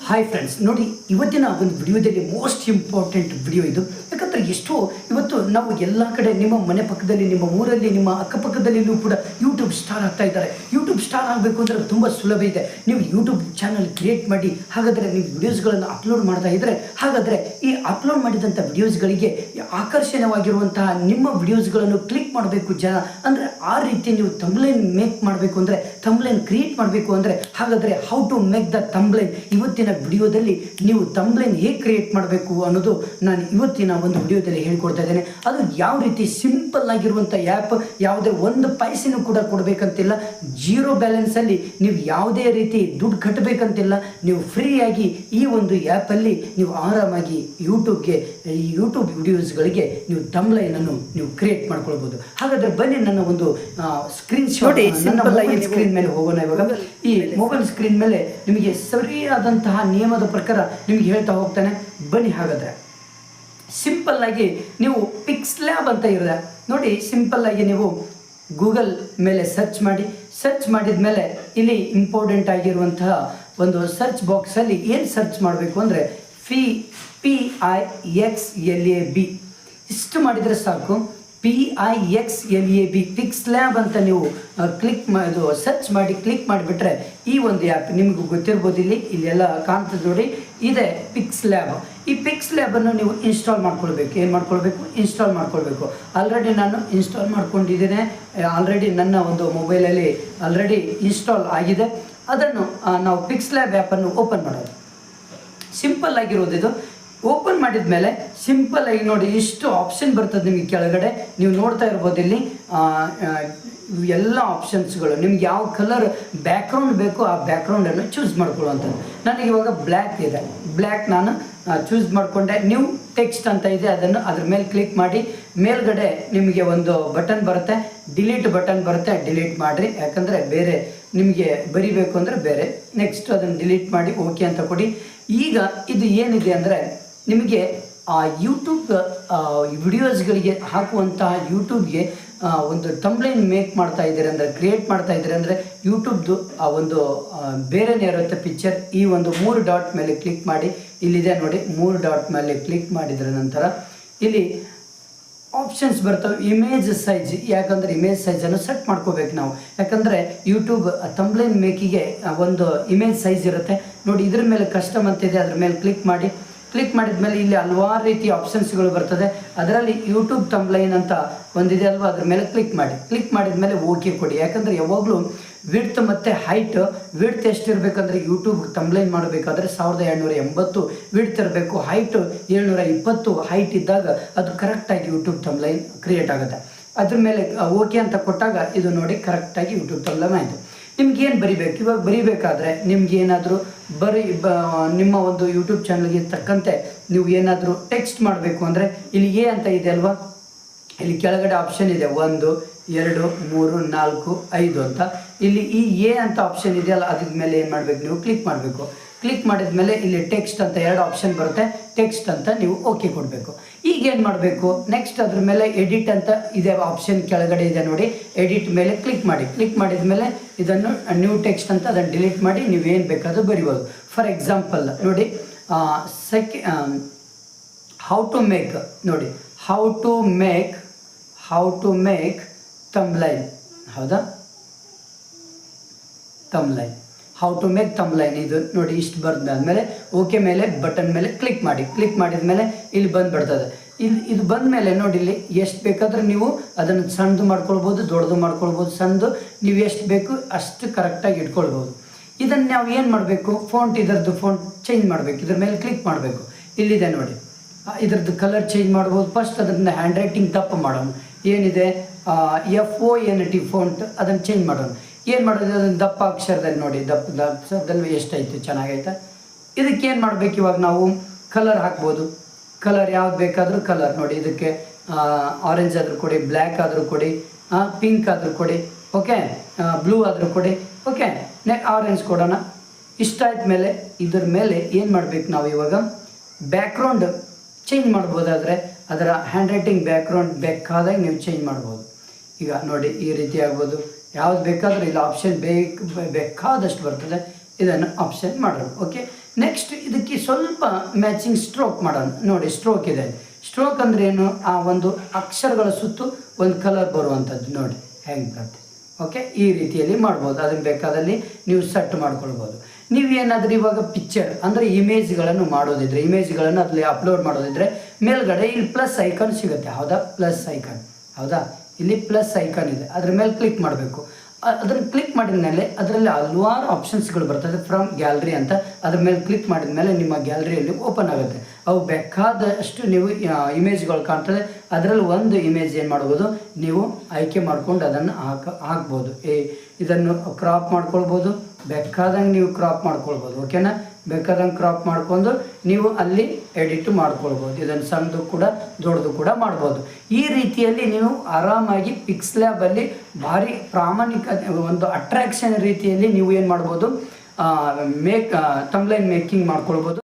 Hi friends, ನೋಡಿ ಇವತ್ತಿನ ಒಂದು ವಿಡಿಯೋದಲ್ಲಿ ಮೋಸ್ಟ್ ಇಂಪಾರ್ಟೆಂಟ್ ವಿಡಿಯೋ ಇದು. ಯಾಕಂದರೆ ಎಷ್ಟೋ ಇವತ್ತು ನಾವು ಎಲ್ಲ ಕಡೆ ನಿಮ್ಮ ಮನೆ ಪಕ್ಕದಲ್ಲಿ, ನಿಮ್ಮ ಊರಲ್ಲಿ, ನಿಮ್ಮ ಅಕ್ಕಪಕ್ಕದಲ್ಲಿಯೂ ಕೂಡ ಯೂಟ್ಯೂಬ್ ಸ್ಟಾರ್ ಆಗ್ತಾ ಇದ್ದಾರೆ. ಯೂಟ್ಯೂಬ್ ಸ್ಟಾರ್ ಆಗಬೇಕು ಅಂದರೆ ತುಂಬ ಸುಲಭ ಇದೆ. ನೀವು ಯೂಟ್ಯೂಬ್ ಚಾನಲ್ ಕ್ರಿಯೇಟ್ ಮಾಡಿ, ಹಾಗಾದರೆ ನೀವು ವಿಡಿಯೋಸ್ಗಳನ್ನು ಅಪ್ಲೋಡ್ ಮಾಡ್ತಾ ಇದ್ದರೆ, ಹಾಗಾದರೆ ಈ ಅಪ್ಲೋಡ್ ಮಾಡಿದಂಥ ವಿಡಿಯೋಸ್ಗಳಿಗೆ ಆಕರ್ಷಣೀಯವಾಗಿರುವಂತಹ ನಿಮ್ಮ ವಿಡಿಯೋಸ್ಗಳನ್ನು ಕ್ಲಿಕ್ ಮಾಡಬೇಕು ಜನ. ಅಂದರೆ ಆ ರೀತಿ ನೀವು ಥಂಬ್ಲೈನ್ ಮೇಕ್ ಮಾಡಬೇಕು ಅಂದರೆ, ಥಂಬ್ಲೈನ್ ಕ್ರಿಯೇಟ್ ಮಾಡಬೇಕು ಅಂದರೆ, ಹಾಗಾದರೆ ಹೌ ಟು ಮೇಕ್ ದ ಥಂಬ್ಲೈನ್ ಇವತ್ತಿನ ವಿಡಿಯೋದಲ್ಲಿ ನೀವು ಥಂಬ್ಲೈನ್ ಹೇಗೆ ಕ್ರಿಯೇಟ್ ಮಾಡಬೇಕು ಅನ್ನೋದು ನಾನು ಇವತ್ತಿನ ಒಂದು ವಿಡಿಯೋದಲ್ಲಿ ಹೇಳ್ಕೊಡ್ತಾ ಇದ್ದೇನೆ. ಅದು ಯಾವ ರೀತಿ ಸಿಂಪಲ್ ಆಗಿರುವಂಥ ಆ್ಯಪ್, ಯಾವುದೇ ಒಂದು ಪೈಸೆನೂ ಕೂಡ ಕೊಡಬೇಕಂತಿಲ್ಲ, ಜೀರೋ ಬ್ಯಾಲೆನ್ಸಲ್ಲಿ ನೀವು ಯಾವುದೇ ರೀತಿ ದುಡ್ಡು ಕಟ್ಟಬೇಕಂತಿಲ್ಲ. ನೀವು ಫ್ರೀಯಾಗಿ ಈ ಒಂದು ಆ್ಯಪಲ್ಲಿ ನೀವು ಆರಾಮಾಗಿ ಯೂಟ್ಯೂಬ್ ವಿಡಿಯೋಸ್ಗಳಿಗೆ ನೀವು ಥಂಬ್ಲೈನನ್ನು ನೀವು ಕ್ರಿಯೇಟ್ ಮಾಡ್ಕೊಳ್ಬೋದು. ಹಾಗಾದರೆ ಬನ್ನಿ ನನ್ನ ಒಂದು ಸ್ಕ್ರೀನ್ ಶಾಟ್ ನನ್ನ ಮೊಬೈಲ್ ಸ್ಕ್ರೀನ್ ಮೇಲೆ ಹೋಗೋಣ. ಇವಾಗ ಈ ಮೊಬೈಲ್ ಸ್ಕ್ರೀನ್ ಮೇಲೆ ನಿಮಗೆ ಸರಿಯಾದಂತಹ ನಿಯಮದ ಪ್ರಕಾರ ನಿಮಗೆ ಹೇಳ್ತಾ ಹೋಗ್ತಾನೆ. ಬನ್ನಿ ಹಾಗಾದರೆ ಸಿಂಪಲ್ ಆಗಿ ನೀವು ಪಿಕ್ಸ್ಲ್ಯಾಬ್ ಅಂತ ಇರುತ್ತೆ ನೋಡಿ. ಸಿಂಪಲ್ ಆಗಿ ನೀವು ಗೂಗಲ್ ಮೇಲೆ ಸರ್ಚ್ ಮಾಡಿ. ಸರ್ಚ್ ಮಾಡಿದ ಮೇಲೆ ಇಲ್ಲಿ ಇಂಪಾರ್ಟೆಂಟ್ ಆಗಿರುವಂತಹ ಒಂದು ಸರ್ಚ್ ಬಾಕ್ಸಲ್ಲಿ ಏನು ಸರ್ಚ್ ಮಾಡಬೇಕು ಅಂದರೆ PIXLAB ಇಷ್ಟು ಮಾಡಿದರೆ ಸಾಕು. PIXLAB ಪಿಕ್ಸ್ಲ್ಯಾಬ್ ಅಂತ ನೀವು ಸರ್ಚ್ ಮಾಡಿ ಕ್ಲಿಕ್ ಮಾಡಿಬಿಟ್ರೆ ಈ ಒಂದು ಆ್ಯಪ್ ನಿಮಗೂ ಗೊತ್ತಿರ್ಬೋದು. ಇಲ್ಲೆಲ್ಲ ಕಾಣ್ತದೆ ನೋಡಿ, ಇದೆ ಪಿಕ್ಸ್ಲ್ಯಾಬ್. ಈ ಪಿಕ್ಸ್ಲ್ಯಾಬನ್ನು ನೀವು ಇನ್ಸ್ಟಾಲ್ ಮಾಡ್ಕೊಳ್ಬೇಕು. ಏನು ಮಾಡ್ಕೊಳ್ಬೇಕು? ಇನ್ಸ್ಟಾಲ್ ಮಾಡ್ಕೊಳ್ಬೇಕು. ಆಲ್ರೆಡಿ ನಾನು ಇನ್ಸ್ಟಾಲ್ ಮಾಡ್ಕೊಂಡಿದ್ದೇನೆ. ಆಲ್ರೆಡಿ ನನ್ನ ಒಂದು ಮೊಬೈಲಲ್ಲಿ ಆಲ್ರೆಡಿ ಇನ್ಸ್ಟಾಲ್ ಆಗಿದೆ. ಅದನ್ನು ನಾವು ಪಿಕ್ಸ್ಲ್ಯಾಬ್ ಆ್ಯಪನ್ನು ಓಪನ್ ಮಾಡೋದು. ಸಿಂಪಲ್ ಆಗಿರೋದು ಇದು. ಓಪನ್ ಮಾಡಿದ ಮೇಲೆ ಸಿಂಪಲ್ ಆಗಿ ನೋಡಿ ಇಷ್ಟು ಆಪ್ಷನ್ ಬರ್ತದೆ ನಿಮಗೆ ಕೆಳಗಡೆ. ನೀವು ನೋಡ್ತಾ ಇರ್ಬೋದು ಇಲ್ಲಿ ಎಲ್ಲ ಆಪ್ಷನ್ಸ್ಗಳು. ನಿಮ್ಗೆ ಯಾವ ಕಲರ್ ಬ್ಯಾಕ್ಗ್ರೌಂಡ್ ಬೇಕೋ ಆ ಬ್ಯಾಕ್ಗ್ರೌಂಡನ್ನು ಚೂಸ್ ಮಾಡ್ಕೊಳ್ಳುವಂಥದ್ದು. ನನಗೆ ಇವಾಗ ಬ್ಲ್ಯಾಕ್ ಇದೆ, ಬ್ಲ್ಯಾಕ್ ನಾನು ಚೂಸ್ ಮಾಡಿಕೊಂಡೆ. ನ್ಯೂ ಟೆಕ್ಸ್ಟ್ ಅಂತ ಇದೆ, ಅದನ್ನು ಅದ್ರ ಮೇಲೆ ಕ್ಲಿಕ್ ಮಾಡಿ. ಮೇಲ್ಗಡೆ ನಿಮಗೆ ಒಂದು ಬಟನ್ ಬರುತ್ತೆ, ಡಿಲೀಟ್ ಬಟನ್ ಬರುತ್ತೆ. ಡಿಲೀಟ್ ಮಾಡಿರಿ, ಯಾಕಂದರೆ ಬೇರೆ ನಿಮಗೆ ಬರಿಬೇಕು ಅಂದರೆ ಬೇರೆ. ನೆಕ್ಸ್ಟ್ ಅದನ್ನು ಡಿಲೀಟ್ ಮಾಡಿ ಓಕೆ ಅಂತ ಕೊಡಿ. ಈಗ ಇದು ಏನಿದೆ ಅಂದರೆ ನಿಮಗೆ ಆ ಯೂಟ್ಯೂಬ್ ವಿಡಿಯೋಸ್ಗಳಿಗೆ ಹಾಕುವಂತಹ ಯೂಟ್ಯೂಬ್ಗೆ ಒಂದು ಥಂಬ್ಲೈನ್ ಮೇಕ್ ಮಾಡ್ತಾ ಇದ್ದೀರಿ ಅಂದರೆ, ಕ್ರಿಯೇಟ್ ಮಾಡ್ತಾ ಇದ್ದೀರಿ ಅಂದರೆ ಯೂಟ್ಯೂಬ್ದು ಆ ಒಂದು ಬೇರೆನೇ ಇರುತ್ತೆ ಪಿಕ್ಚರ್. ಈ ಒಂದು 3 ಡಾಟ್ ಮೇಲೆ ಕ್ಲಿಕ್ ಮಾಡಿ. ಇಲ್ಲಿದೆ ನೋಡಿ, 3 ಡಾಟ್ ಮೇಲೆ ಕ್ಲಿಕ್ ಮಾಡಿದ್ರ ನಂತರ ಇಲ್ಲಿ ಆಪ್ಷನ್ಸ್ ಬರ್ತವೆ. ಇಮೇಜ್ ಸೈಜ್, ಯಾಕಂದರೆ ಇಮೇಜ್ ಸೈಜನ್ನು ಸೆಟ್ ಮಾಡ್ಕೋಬೇಕು ನಾವು. ಯಾಕಂದರೆ ಯೂಟ್ಯೂಬ್ ಥಂಬ್ಲೈನ್ ಮೇಕಿಗೆ ಒಂದು ಇಮೇಜ್ ಸೈಜ್ ಇರುತ್ತೆ ನೋಡಿ. ಇದ್ರ ಮೇಲೆ ಕಸ್ಟಮ್ ಅಂತಿದೆ, ಅದ್ರ ಮೇಲೆ ಕ್ಲಿಕ್ ಮಾಡಿ. ಕ್ಲಿಕ್ ಮಾಡಿದ ಮೇಲೆ ಇಲ್ಲಿ ಹಲವಾರು ರೀತಿಯ ಆಪ್ಷನ್ಸ್ಗಳು ಬರ್ತದೆ. ಅದರಲ್ಲಿ ಯೂಟ್ಯೂಬ್ ಥಂಬ್ಲೈನ್ ಅಂತ ಒಂದಿದೆ ಅಲ್ವಾ, ಅದ್ರ ಮೇಲೆ ಕ್ಲಿಕ್ ಮಾಡಿ. ಕ್ಲಿಕ್ ಮಾಡಿದ ಮೇಲೆ ಓಕೆ ಕೊಡಿ. ಯಾಕಂದರೆ ಯಾವಾಗಲೂ ವಿಡ್ತ್ ಮತ್ತು ಹೈಟ್, ವಿಡ್ತ್ ಎಷ್ಟಿರಬೇಕಂದ್ರೆ ಯೂಟ್ಯೂಬ್ ಥಂಬ್ಲೈನ್ ಮಾಡಬೇಕಾದ್ರೆ 1780 ವಿಡ್ತ್ ಇರಬೇಕು, ಹೈಟ್ 720 ಹೈಟ್ ಇದ್ದಾಗ ಅದು ಕರೆಕ್ಟಾಗಿ ಯೂಟ್ಯೂಬ್ ಥಂಬ್ಲೈನ್ ಕ್ರಿಯೇಟ್ ಆಗುತ್ತೆ. ಅದ್ರ ಮೇಲೆ ಓಕೆ ಅಂತ ಕೊಟ್ಟಾಗ ಇದು ನೋಡಿ ಕರೆಕ್ಟಾಗಿ ಯೂಟ್ಯೂಬ್ ಥಂಬ್ಲೈನ್ ಆಯಿತು. ನಿಮ್ಗೇನು ಬರಿಬೇಕು ಇವಾಗ? ಬರಿಬೇಕಾದ್ರೆ ನಿಮ್ಗೆ ಏನಾದರೂ ನಿಮ್ಮ ಒಂದು ಯೂಟ್ಯೂಬ್ ಚಾನಲ್ಗೆ ತಕ್ಕಂತೆ ನೀವು ಏನಾದರೂ ಟೆಕ್ಸ್ಟ್ ಮಾಡಬೇಕು ಅಂದರೆ ಇಲ್ಲಿ ಎ ಅಂತ ಇದೆ ಅಲ್ವಾ, ಇಲ್ಲಿ ಕೆಳಗಡೆ ಆಪ್ಷನ್ ಇದೆ 1 2 3 4 5 ಅಂತ. ಇಲ್ಲಿ ಈ ಎ ಅಂತ ಆಪ್ಷನ್ ಇದೆಯಲ್ಲ, ಅದ್ರ ಮೇಲೆ ಏನು ಮಾಡಬೇಕು ನೀವು? ಕ್ಲಿಕ್ ಮಾಡಬೇಕು. ಕ್ಲಿಕ್ ಮಾಡಿದ ಮೇಲೆ ಇಲ್ಲಿ ಟೆಕ್ಸ್ಟ್ ಅಂತ 2 ಆಪ್ಷನ್ ಬರುತ್ತೆ. ಟೆಕ್ಸ್ಟ್ ಅಂತ ನೀವು ಓಕೆ ಕೊಡಬೇಕು. ಈಗ ಏನು ಮಾಡಬೇಕು? ನೆಕ್ಸ್ಟ್ ಅದ್ರ ಮೇಲೆ ಎಡಿಟ್ ಅಂತ ಇದೆ ಆಪ್ಷನ್ ಕೆಳಗಡೆ ಇದೆ ನೋಡಿ, ಎಡಿಟ್ ಮೇಲೆ ಕ್ಲಿಕ್ ಮಾಡಿ. ಕ್ಲಿಕ್ ಮಾಡಿದ ಮೇಲೆ ಇದನ್ನು ನ್ಯೂ ಟೆಕ್ಸ್ಟ್ ಅಂತ ಅದನ್ನು ಡಿಲೀಟ್ ಮಾಡಿ ನೀವು ಏನು ಬೇಕಾದರೂ ಬರಿಬೋದು. ಫಾರ್ ಎಕ್ಸಾಂಪಲ್ ನೋಡಿ, ಹೌ ಟು ಮೇಕ್ ನೋಡಿ, ಹೌ ಟು ಮೇಕ್ ಥಂಬ್ಲೈನ್. ಹೌದಾ? ಥಂಬ್ಲೈನ್, ಹೌ ಟು ಮೇಕ್ ಥಂಬ್ಲೈನ್ ಇದು ನೋಡಿ. ಇಷ್ಟು ಬರೆದಾದ್ಮೇಲೆ ಓಕೆ ಮೇಲೆ ಬಟನ್ ಮೇಲೆ ಕ್ಲಿಕ್ ಮಾಡಿ. ಕ್ಲಿಕ್ ಮಾಡಿದ ಮೇಲೆ ಇಲ್ಲಿ ಬಂದುಬಿಡ್ತದೆ. ಇದು ಬಂದ ಮೇಲೆ ನೋಡಿ, ಇಲ್ಲಿ ಎಷ್ಟು ಬೇಕಾದರೆ ನೀವು ಅದನ್ನು ಸಣ್ಣದು ಮಾಡ್ಕೊಳ್ಬೋದು, ದೊಡ್ಡದು ಮಾಡ್ಕೊಳ್ಬೋದು. ಸಣ್ಣದು ನೀವು ಎಷ್ಟು ಬೇಕು ಅಷ್ಟು ಕರೆಕ್ಟಾಗಿ ಇಟ್ಕೊಳ್ಬೋದು. ಇದನ್ನು ನಾವು ಏನು ಮಾಡಬೇಕು? ಇದರದ್ದು ಫಾಂಟ್ ಚೇಂಜ್ ಮಾಡಬೇಕು. ಇದ್ರ ಮೇಲೆ ಕ್ಲಿಕ್ ಮಾಡಬೇಕು. ಇಲ್ಲಿದೆ ನೋಡಿ, ಇದರದ್ದು ಕಲರ್ ಚೇಂಜ್ ಮಾಡ್ಬೋದು. ಫಸ್ಟ್ ಅದರಿಂದ ಹ್ಯಾಂಡ್ ರೈಟಿಂಗ್ ದಪ್ಪ ಮಾಡೋಣ. ಏನಿದೆ FONT ಫಾಂಟ್, ಅದನ್ನು ಚೇಂಜ್ ಮಾಡೋಣ. ಏನು ಮಾಡೋದು? ಅದನ್ನು ದಪ್ಪ ಅಕ್ಷರದಲ್ಲಿ ನೋಡಿ, ದಪ್ಪ ಅಕ್ಷರದಲ್ಲಿ ಎಷ್ಟಾಯಿತು, ಚೆನ್ನಾಗೈತಾ? ಇದಕ್ಕೆ ಏನು ಮಾಡಬೇಕು? ಇವಾಗ ನಾವು ಕಲರ್ ಹಾಕ್ಬೋದು. ಕಲರ್ ಯಾವ್ದು ಬೇಕಾದರೂ ಕಲರ್ ನೋಡಿ. ಇದಕ್ಕೆ ಆರೆಂಜ್ ಆದರೂ ಕೊಡಿ, ಬ್ಲ್ಯಾಕ್ ಆದರೂ ಕೊಡಿ, ಪಿಂಕ್ ಆದರೂ ಕೊಡಿ, ಓಕೆ, ಬ್ಲೂ ಆದರೂ ಕೊಡಿ, ಓಕೆ. ಆರೆಂಜ್ ಕೊಡೋಣ. ಇಷ್ಟ ಆದ ಮೇಲೆ ಇದ್ರ ಮೇಲೆ ಏನು ಮಾಡಬೇಕು ನಾವು? ಇವಾಗ ಬ್ಯಾಕ್ಗ್ರೌಂಡ್ ಚೇಂಜ್ ಮಾಡ್ಬೋದಾದರೆ ಅದರ ಹ್ಯಾಂಡ್ ರೈಟಿಂಗ್ ಬ್ಯಾಕ್ಗ್ರೌಂಡ್ ಬೇಕಾದಾಗ ನೀವು ಚೇಂಜ್ ಮಾಡ್ಬೋದು. ಈಗ ನೋಡಿ ಈ ರೀತಿ ಆಗ್ಬೋದು. ಯಾವ್ದು ಬೇಕಾದರೂ ಇಲ್ಲ ಆಪ್ಷನ್ ಬೇಕಾದಷ್ಟು ಬರ್ತದೆ. ಇದನ್ನು ಆಪ್ಷನ್ ಮಾಡೋಣ. ಓಕೆ, ನೆಕ್ಸ್ಟ್ ಇದಕ್ಕೆ ಸ್ವಲ್ಪ ಮ್ಯಾಚಿಂಗ್ ಸ್ಟ್ರೋಕ್ ಮಾಡೋಣ. ನೋಡಿ, ಸ್ಟ್ರೋಕ್ ಇದೆ. ಸ್ಟ್ರೋಕ್ ಅಂದರೆ ಏನು? ಆ ಒಂದು ಅಕ್ಷರಗಳ ಸುತ್ತು ಒಂದು ಕಲರ್ ಬರುವಂಥದ್ದು. ನೋಡಿ ಹೆಂಗೆ ಬರುತ್ತೆ. ಓಕೆ, ಈ ರೀತಿಯಲ್ಲಿ ಮಾಡ್ಬೋದು. ಅದನ್ನು ಬೇಕಾದಲ್ಲಿ ನೀವು ಸೆಟ್ ಮಾಡ್ಕೊಳ್ಬೋದು. ನೀವು ಏನಾದರೂ ಇವಾಗ ಪಿಕ್ಚರ್ ಅಂದರೆ ಇಮೇಜ್ಗಳನ್ನು ಮಾಡೋದಿದ್ರೆ, ಇಮೇಜ್ಗಳನ್ನು ಅಲ್ಲಿ ಅಪ್ಲೋಡ್ ಮಾಡೋದಿದ್ರೆ ಮೇಲ್ಗಡೆ ಇಲ್ಲಿ ಪ್ಲಸ್ ಐಕಾನ್ ಸಿಗುತ್ತೆ. ಹೌದಾ? ಪ್ಲಸ್ ಐಕಾನ್, ಹೌದಾ? ಇಲ್ಲಿ ಪ್ಲಸ್ ಐಕಾನ್ ಇದೆ, ಅದ್ರ ಮೇಲೆ ಕ್ಲಿಕ್ ಮಾಡಬೇಕು. ಅದನ್ನು ಕ್ಲಿಕ್ ಮಾಡಿದ ಮೇಲೆ ಅದರಲ್ಲಿ ಹಲವಾರು ಆಪ್ಷನ್ಸ್ಗಳು ಬರ್ತದೆ. ಫ್ರಮ್ ಗ್ಯಾಲರಿ ಅಂತ ಅದ್ರ ಮೇಲೆ ಕ್ಲಿಕ್ ಮಾಡಿದ ಮೇಲೆ ನಿಮ್ಮ ಗ್ಯಾಲರಿಯಲ್ಲಿ ಓಪನ್ ಆಗುತ್ತೆ. ಅವು ಬೇಕಾದಷ್ಟು ನೀವು ಇಮೇಜ್ಗಳು ಕಾಣ್ತದೆ. ಅದರಲ್ಲಿ ಒಂದು ಇಮೇಜ್ ಏನು ಮಾಡ್ಬೋದು, ನೀವು ಆಯ್ಕೆ ಮಾಡ್ಕೊಂಡು ಅದನ್ನು ಹಾಕ್ಬೋದು. ಇದನ್ನು ಕ್ರಾಪ್ ಮಾಡ್ಕೊಳ್ಬೋದು, ಬೇಕಾದಂಗೆ ನೀವು ಕ್ರಾಪ್ ಮಾಡ್ಕೊಳ್ಬೋದು. ಓಕೆನಾ? ಬೇಕಾದಂಗೆ ಕ್ರಾಪ್ ಮಾಡ್ಕೊಂಡು ನೀವು ಅಲ್ಲಿ ಎಡಿಟ್ ಮಾಡ್ಕೊಳ್ಬೋದು. ಇದನ್ನು ಸಣ್ಣದು ಕೂಡ ದೊಡ್ಡದು ಕೂಡ ಮಾಡ್ಬೋದು. ಈ ರೀತಿಯಲ್ಲಿ ನೀವು ಆರಾಮಾಗಿ ಪಿಕ್ಸ್ಲ್ಯಾಬಲ್ಲಿ ಭಾರಿ ಪ್ರಾಮಾಣಿಕ ಒಂದು ಅಟ್ರಾಕ್ಷನ್ ರೀತಿಯಲ್ಲಿ ನೀವು ಏನು ಮಾಡ್ಬೋದು, ಥಂಬ್ನೈಲ್ ಮೇಕಿಂಗ್ ಮಾಡ್ಕೊಳ್ಬೋದು.